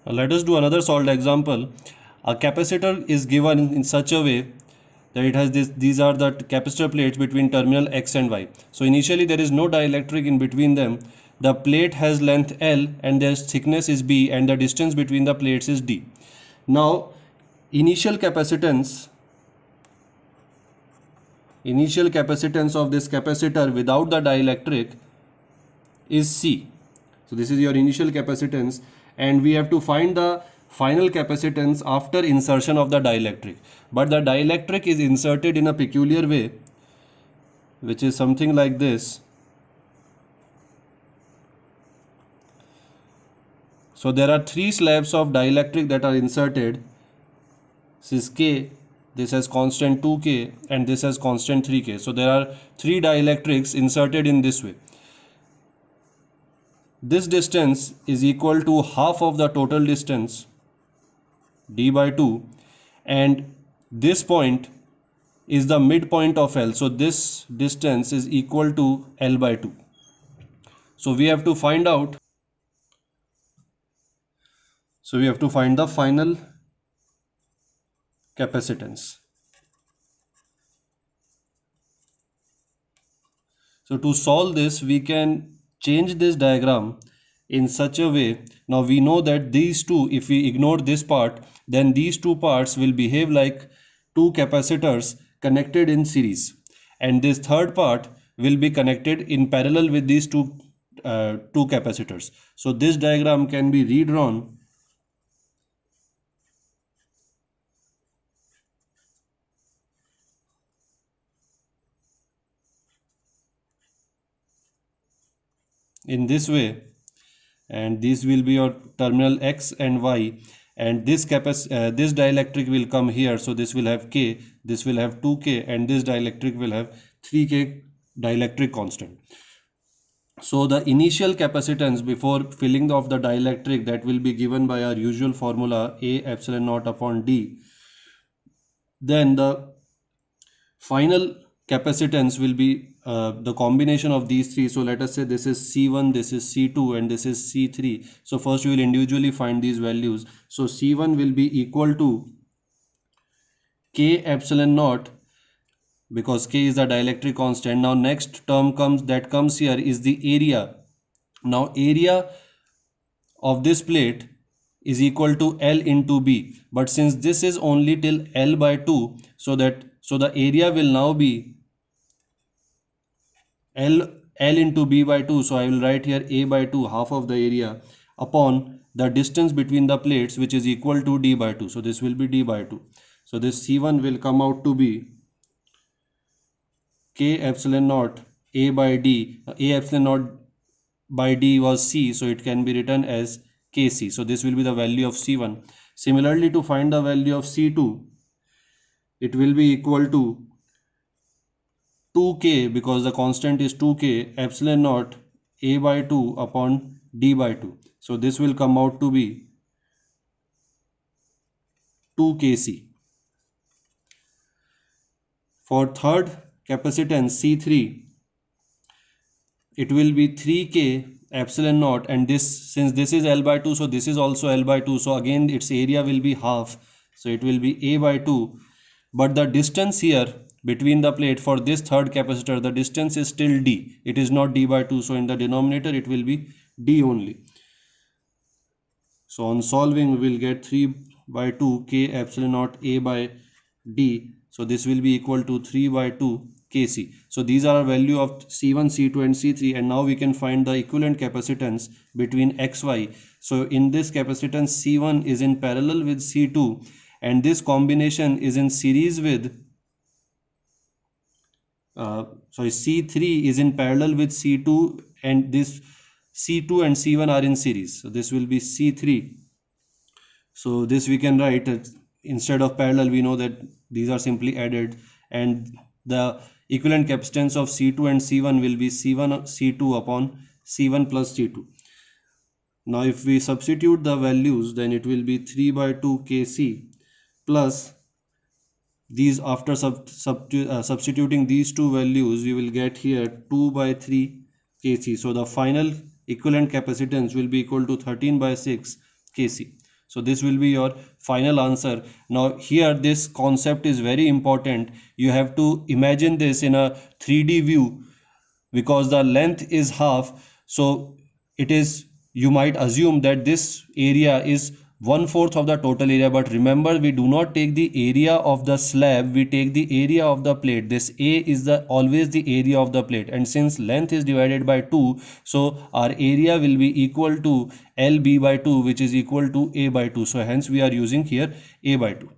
Let us do another solved example. A capacitor is given in such a way that it has these are the capacitor plates between terminal X and Y. So initially there is no dielectric in between them. The plate has length L and their thickness is B and the distance between the plates is D. Now initial capacitance of this capacitor without the dielectric is C. So this is your initial capacitance, and we have to find the final capacitance after insertion of the dielectric. But the dielectric is inserted in a peculiar way, which is something like this. So there are three slabs of dielectric that are inserted. This is K, this has constant 2K, and this has constant 3K. So there are three dielectrics inserted in this way. This distance is equal to half of the total distance, D by 2, and this point is the midpoint of L. So this distance is equal to L by 2. So we have to find out. So we have to find the final capacitance. So to solve this, we can change this diagram in such a way. Now we know that these two, if we ignore this part, then these two parts will behave like two capacitors connected in series, and this third part will be connected in parallel with these two capacitors. So this diagram can be redrawn in this way, and this will be your terminal X and Y, and this dielectric will come here. So this will have K, this will have 2K, and this dielectric will have 3K dielectric constant. So the initial capacitance before filling of the dielectric, that will be given by our usual formula, A epsilon naught upon D. Then the final capacitance will be the combination of these three. So let us say this is C1, this is C2, and this is C3. So first we will individually find these values. So C1 will be equal to K epsilon naught, because K is the dielectric constant. Now next term comes here is the area. Now area of this plate is equal to L into B, but since this is only till L by 2, so the area will now be L into B by 2. So I will write here A by 2, half of the area, upon the distance between the plates, which is equal to D by 2. So this will be D by 2. So this C1 will come out to be K epsilon naught A by D. A epsilon naught by D was C, so it can be written as Kc. So this will be the value of C1. Similarly, to find the value of C2, it will be equal to 2K, because the constant is 2K, epsilon naught A by 2 upon D by 2. So this will come out to be 2Kc. For third capacitance C3, it will be 3K epsilon naught, and this, since this is L by 2, so this is also L by 2. So again its area will be half, so it will be A by 2. But the distance here between the plate for this third capacitor, the distance is still D. It is not D by 2. So in the denominator it will be D only. So on solving we will get 3 by 2 K epsilon naught A by D. So this will be equal to 3 by 2 Kc. So these are our value of C1, C2 and C3, and now we can find the equivalent capacitance between XY. So in this capacitance, C1 is in parallel with C2, and this combination is in series with C3 is in parallel with C2, and this C2 and C1 are in series. So this will be C3. So this we can write instead of parallel, we know that these are simply added, and the equivalent capacitance of C2 and C1 will be C1 C2 upon C1 plus C2. Now if we substitute the values, then it will be 3 by 2 Kc plus these, after substituting these two values, we will get here 2 by 3 Kc. So the final equivalent capacitance will be equal to 13 by 6 Kc. So this will be your final answer. Now here this concept is very important. You have to imagine this in a 3D view, because the length is half. So it is, you might assume that this area is 1/4 of the total area, but remember, we do not take the area of the slab, we take the area of the plate. This A is the always the area of the plate, and since length is divided by 2, so our area will be equal to LB by 2, which is equal to A by 2. So hence we are using here A by 2.